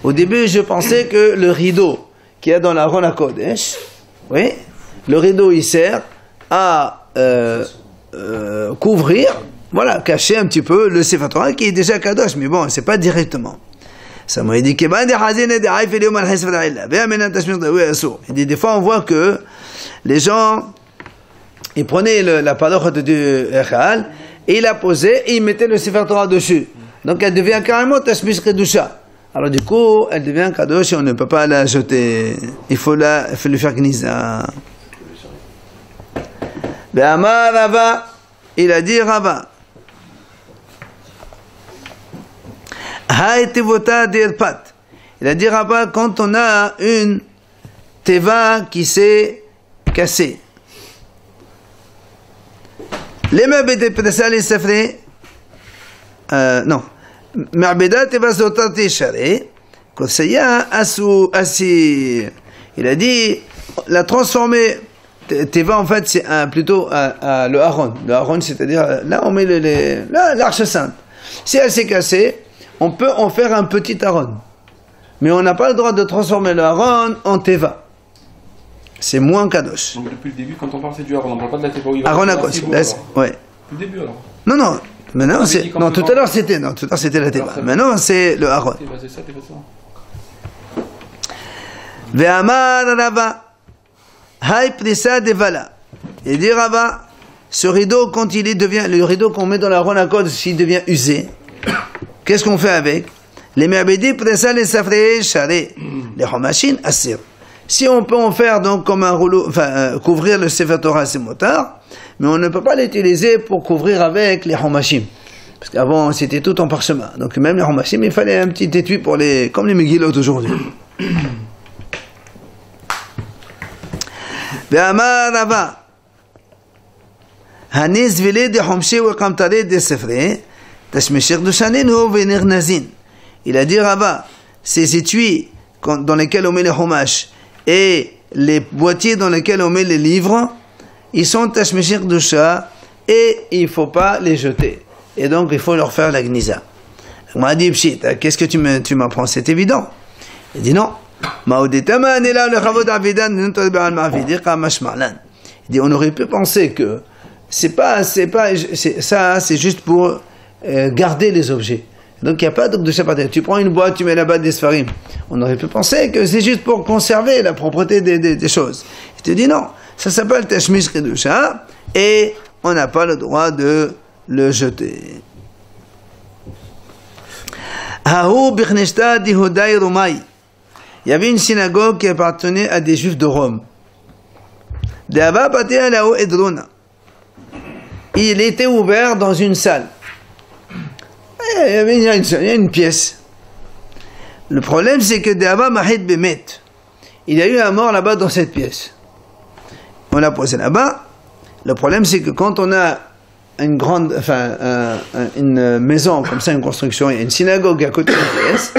Au début, je pensais que le rideau qu'il y a dans la Ron HaKodesh, oui, le rideau il sert à couvrir, voilà, cacher un petit peu le Sefer Torah qui est déjà Kadosh, mais bon, c'est pas directement. Ça m'a dit qu'il dit des fois on voit que les gens ils prenaient la parole du Echal et il la posait et il mettait le Sefer Torah dessus. Donc elle devient carrément Tashmish Kedusha. Alors du coup, elle devient Kadosh et on ne peut pas la jeter. Il faut lui faire Gniza. Be'amar Rava, il a dit Rava. Ha'etevota d'Irpat. Il a dit Rava, quand on a une teva qui s'est cassée. Les meubles de Pedesal et Safré, non. Ma'beda teva zotati share, kosaya asir. Il a dit, la transformer, teva en fait c'est plutôt le haron. Le haron, c'est-à-dire, là on met l'arche sainte. Si elle s'est cassée, on peut en faire un petit haron. Mais on n'a pas le droit de transformer le haron en teva. C'est moins kadosh. Donc depuis le début, quand on parle c'est du haron, on ne parle pas de la teva où il va. Haron à cause, ouais. Depuis le début alors. Non. Maintenant c'est tout à l'heure c'était la teva. Maintenant c'est le haron. C'est ça, teva ça. Ve'amar Rava, hay prisa devala. Il dit Rava, ce rideau quand le rideau qu'on met dans la ronde à code s'il devient usé, qu'est-ce qu'on fait avec? Les me'abedi prisa les safrei share, les homashin asir. Si on peut en faire donc comme un rouleau, couvrir le Sefer Torah c'est motard, mais on ne peut pas l'utiliser pour couvrir avec les homashim. Parce qu'avant c'était tout en parchemin. Donc même les homashim, il fallait un petit étui pour comme les Megillot aujourd'hui. Ve'amar Rava, Hanis vile de Homshi wa Kamtare de Sefre, Tashmeshir de Shaninu ve'nirnazin. Il a dit Rava, ces étuis dans lesquels on met les homash et les boîtiers dans lesquels on met les livres, ils sont Tashmeshir de Shah et il ne faut pas les jeter. Et donc il faut leur faire la gnisa. On m'a dit, Pshit, qu'est-ce que tu m'apprends? C'est évident. Il dit non. Il dit, on aurait pu penser que c'est juste pour garder les objets. Donc il n'y a pas de chapaté. Tu prends une boîte, tu mets là-bas des sfarim. On aurait pu penser que c'est juste pour conserver la propreté des choses. Il te dit non. Ça s'appelle Tashmish Kedusha et on n'a pas le droit de le jeter. Il y avait une synagogue qui appartenait à des juifs de Rome. Il était ouvert dans une salle. Il y a une pièce. Le problème, c'est que il y a eu un mort là-bas dans cette pièce. On l'a posé là-bas. Le problème, c'est que quand on a une maison comme ça, une construction, il y a une synagogue à côté de la pièce.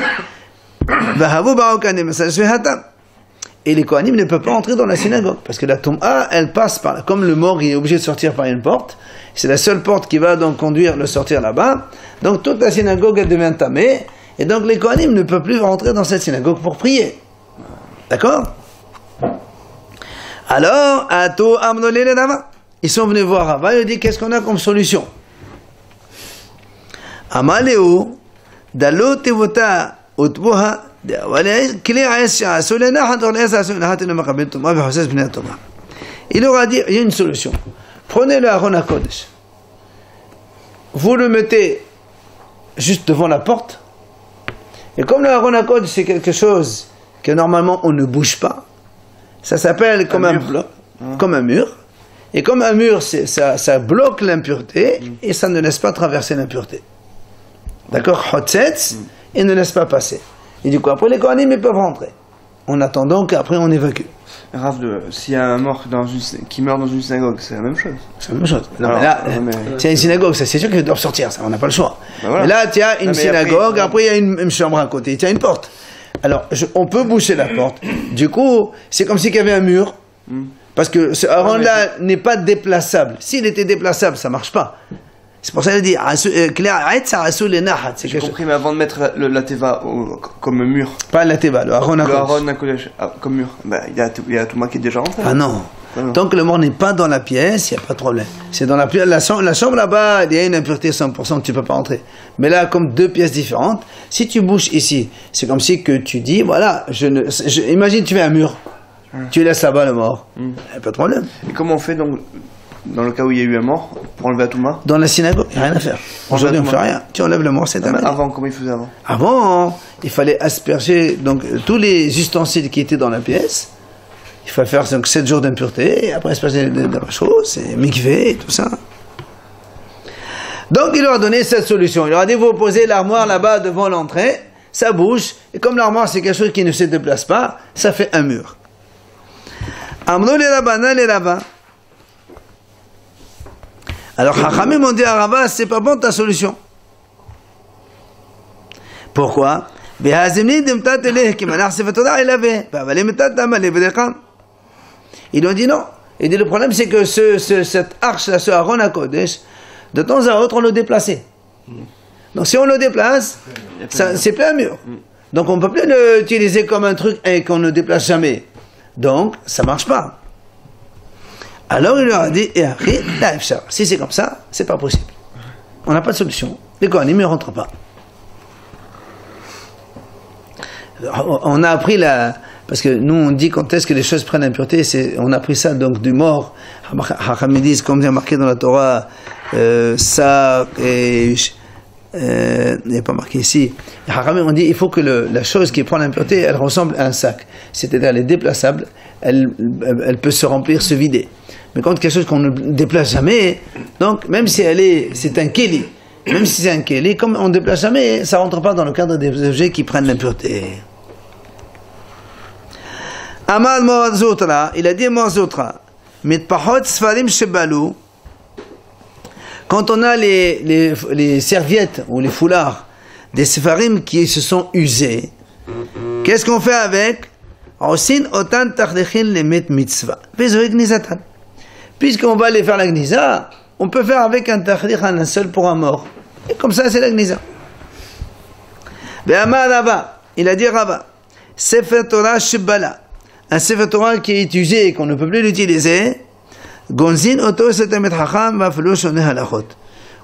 Et les Kohanim ne peuvent pas entrer dans la synagogue parce que la Touma, elle passe par là. Comme le mort il est obligé de sortir par une porte, c'est la seule porte qui va donc conduire le sortir là-bas. Donc toute la synagogue elle devient tamée et donc les Kohanim ne peuvent plus rentrer dans cette synagogue pour prier. D'accord? Alors, Ato Amnolé le Rava. Ils sont venus voir Rava, ils ont dit qu'est-ce qu'on a comme solution? Amaleo, Dalo Tevota Utboha, il aura dit, il y a une solution. Prenez le Aaron HaKodesh. Vous le mettez juste devant la porte. Et comme le Aaron HaKodesh c'est quelque chose que normalement on ne bouge pas, ça s'appelle comme un bloc, comme un mur. Et comme un mur, ça bloque l'impureté et ça ne laisse pas traverser l'impureté. D'accord? Hotzetz, et ne laisse pas passer. Et du coup, après les Kohanim, ils peuvent rentrer. En attendant qu'après on évacue. Rav, s'il y a un mort qui meurt dans une synagogue, c'est la même chose. C'est la même chose. Non, mais là, s'il y a une synagogue, c'est sûr qu'il doit sortir, ça, on n'a pas le choix. Ben voilà. Mais là, tu as une synagogue, après il y a une chambre à côté, tu as une porte. Alors, on peut boucher la porte. Du coup, c'est comme s'il y avait un mur. Parce que ce Aaron-là n'est pas déplaçable. S'il était déplaçable, ça ne marche pas. C'est pour ça qu'il dit j'ai compris, mais avant de mettre la teva comme mur. Pas la teva, le Aaron HaKodesh comme mur. Il y a tout qui est déjà rentré. Ah non. Tant que le mort n'est pas dans la pièce, il n'y a pas de problème. C'est dans la chambre là-bas, il y a une impureté 100% que tu ne peux pas entrer. Mais là, comme deux pièces différentes, si tu bouges ici, c'est comme si que tu dis, voilà, imagine tu fais un mur. Tu laisses là-bas le mort. Il n'y a pas de problème. Et comment on fait donc dans le cas où il y a eu un mort, pour enlever la Touma? Dans la synagogue, il n'y a rien à faire. Aujourd'hui, on ne fait rien. Tu enlèves le mort, c'est terminé. Avant, comment il faisait avant? Avant, il fallait asperger donc, tous les ustensiles qui étaient dans la pièce. Il fallait faire donc, 7 jours d'impureté, et après asperger de la chose, et mikvé, et tout ça. Donc, il leur a donné cette solution. Il leur a dit, vous posez l'armoire là-bas devant l'entrée, ça bouge, et comme l'armoire, c'est quelque chose qui ne se déplace pas, ça fait un mur. Amno les Rabbanan les Rava. Alors, Chachamim m'ont dit à Rava, c'est pas bon ta solution. Pourquoi? Ils ont dit non. Il dit le problème c'est que cette arche-là, ce Aaron HaKodesh, de temps à autre on le déplaçait. Donc si on le déplace, c'est plus un mur. Donc on ne peut plus l'utiliser comme un truc et qu'on ne déplace jamais. Donc ça ne marche pas. Alors il leur a dit, si c'est comme ça, c'est pas possible. On n'a pas de solution. Les Kohanim ne rentrent pas. On a appris parce que nous on dit quand est-ce que les choses prennent l'impureté, on a appris ça donc du mort. Hachamim disent comme c'est marqué dans la Torah, ça et il n'est pas marqué ici. Hachamim on dit il faut que la chose qui prend l'impureté, elle ressemble à un sac, c'est-à-dire elle est déplaçable, elle peut se remplir, se vider. Mais quand quelque chose qu'on ne déplace jamais, donc même si c'est un kéli, même si c'est un kéli, comme on ne déplace jamais, ça ne rentre pas dans le cadre des objets qui prennent l'impureté. Amar Moazotra, il a dit Moazotra, mitpahot sfarim shebalu, quand on a les serviettes ou les foulards des sefarim qui se sont usés, qu'est-ce qu'on fait avec? Osin otan tachdechin le met mitzvah, bezoé gnizatan. Puisqu'on va aller faire la gniza, on peut faire avec un tachdich un seul pour un mort. Et comme ça, c'est la gniza. Ve'amar Rava, il a dit Rava, Sefer Torah shebala, un Sefer Torah qui est usé et qu'on ne peut plus l'utiliser, Gonzin oto c'est un Chacham va falloir sonner halachot.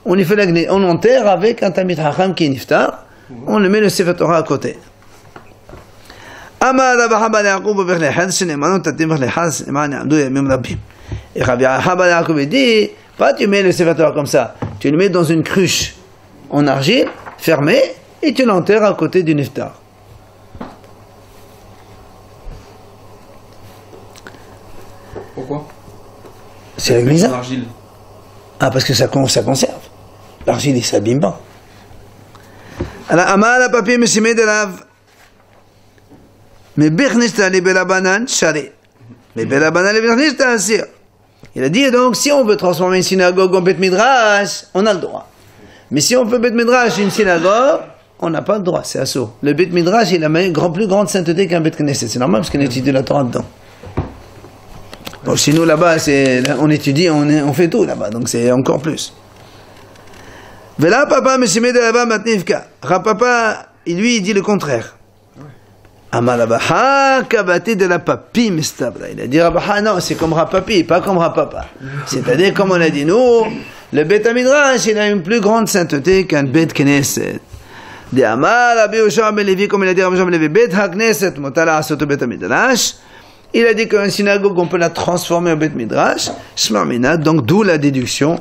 On y fait la gniza, on enterre avec un Tamid Chacham qui est niftar, on le met le Sefer Torah à côté. Amar Rabbi Haba Yaakov bech lechad shenemanot tatim bech lechad sheneman yamdu yamim rabim. Et Rabbi Haba Yaakov dit, pas tu mets le Sefer Torah comme ça, tu le mets dans une cruche en argile, fermée, et tu l'enterres à côté du niftar. Pourquoi? C'est la gniza. L'argile. Ah, parce que ça conserve. L'argile, il s'abîme pas. Alors, Amar la papier me simé de lave. Mais Bernista les Belabanan, charé. Mais Belabanan les Bernista, assir. Il a dit donc, si on veut transformer une synagogue en Beth Midrash, on a le droit. Mais si on veut Beth Midrash une synagogue, on n'a pas le droit, c'est assaut. Le Beth Midrash, il a une plus grande sainteté qu'un Beth Knesset. C'est normal parce qu'on étudie la Torah dedans. Bon, chez nous là-bas, on étudie, on fait tout là-bas, donc c'est encore plus. Vela papa me simé de là-bas matnivka. Rapapa, lui, il dit le contraire. Amalabaha kabati de la papi mistabra. Il a dit Rabaha, non, c'est comme Rapapi, pas comme Rapapa. C'est-à-dire, comme on a dit nous, le Beth Midrash, il a une plus grande sainteté qu'un Beth Knesset. De Amar Rabbi Yoshua ben Levi, comme il a dit Rabbi Yoshua ben Levi, Beth HaKnesset motala asoto Beth Midrash. Il a dit qu'une synagogue, on peut la transformer en Beth Midrash. Shmarmina, donc d'où la déduction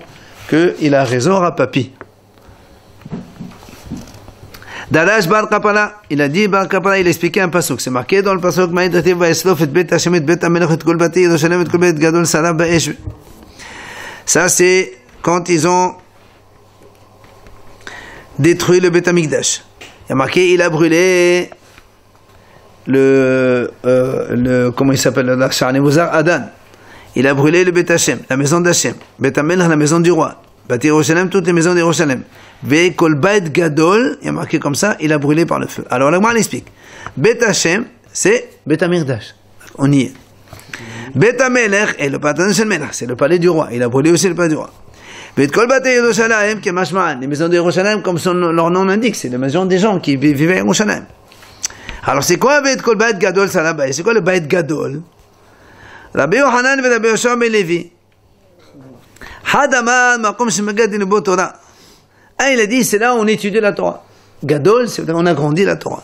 qu'il a raison Rapapi. Darash Bar Kapala, il a dit Bar Kapala, il a expliqué un pasuk. C'est marqué dans le pasuk Ma'itativ va'eslof et bet Hashem et bet Amelech et kol bati Yerushalem et kol bet gadol sarab ba'esh. Ça c'est quand ils ont détruit le Bet Amikdash. Il y a marqué, il a brûlé comment il s'appelle, le Sha'anevuzar Adan. Il a brûlé le Bet Hashem, la maison d'Hashem. Bet Amelech, la maison du roi. Bati Yerushalem, toutes les maisons d'Yerushalem. Ve kol bait gadol, il y a marqué comme ça, il a brûlé par le feu. Alors la Gemara explique. Bet Hashem, c'est Bet Amikdash. On y est. Bet Amelech est le patron de Melech, c'est le palais du roi. Il a brûlé aussi le palais du roi. Bet kol bate Yerushalem, qui est mashma'an. Les maisons de Yerushalem, comme leur nom l'indique, c'est les maisons des gens qui vivaient à Yerushalem. Alors c'est quoi Bet kol bait gadol salabay? C'est quoi le bait gadol? Rabbi Yohanan et Rabbi Yoshua ben Levi. Hadaman makom shemagad nubot Torah. Ah, il a dit, c'est là où on étudie la Torah. Gadol, c'est là où on a grandi la Torah.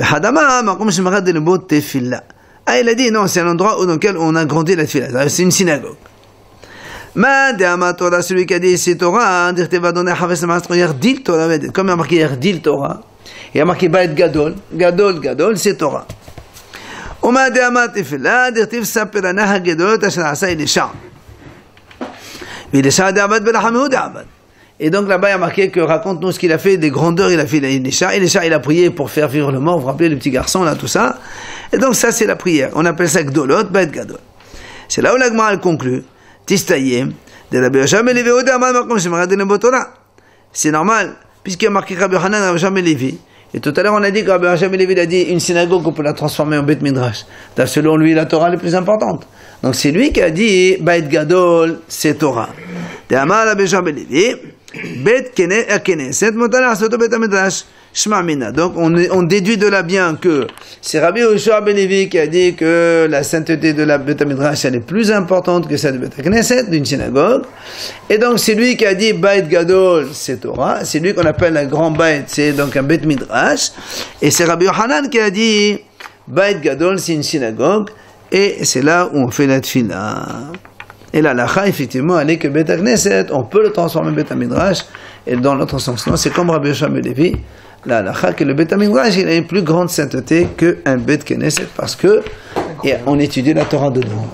Hadaman makom shemagad nubot tefillah. Ah, il a dit, non, c'est un endroit dans lequel on a grandi la tefillah. C'est une synagogue. Ma de'ama Torah, celui qui a dit c'est Torah, dire te va donner haves le master yerdil Torah. Comme il a marqué yerdil Torah, il a marqué bait gadol, gadol, c'est Torah. Oma de'ama tefillah, dire te v'saper anah gadol, t'achal asa Elisha. Elisha de'abad belachameu de'abad. Et donc là-bas, il a marqué que raconte-nous ce qu'il a fait, des grandeurs il a fait Elisha. Elisha, il a prié pour faire vivre le mort, vous vous rappelez le petit garçon là, tout ça. Et donc ça, c'est la prière. On appelle ça gdolot, bait gadol. C'est là où la Gemara conclut. Tistayem, de Rabbi Yoshua ben Levi, c'est normal, puisqu'il y a marqué Rabbi Yohanan et Rabbi Yoshua ben Levi. Et tout à l'heure, on a dit que Rabbi Yoshua ben Levi a dit une synagogue, on peut la transformer en Beth Midrash. Selon lui, la Torah est la plus importante. Donc c'est lui qui a dit Beit Gadol, c'est Torah. De Amar Rabbi Yoshua ben Levi, Bet Knesset motala asoto Bet Midrash. Donc on déduit de là bien que c'est Rabbi Yoshua ben Levi qui a dit que la sainteté de la Bet Midrash elle est plus importante que celle de Bet Knesset, d'une synagogue. Et donc c'est lui qui a dit Beit Gadol, c'est Torah. C'est lui qu'on appelle un grand Beit, c'est donc un Bet Midrash. Et c'est Rabbi Yohanan qui a dit Beit Gadol, c'est une synagogue. Et c'est là où on fait la tefila. Et la lacha, effectivement, elle est que Bet Knesset, on peut le transformer en Bet Midrash. Et dans l'autre sens, non, c'est comme Rabbi Yoshua ben Levi. La halakha que le Bet Midrash il a une plus grande sainteté qu'un Bet Knesset parce que on étudie la Torah dedans.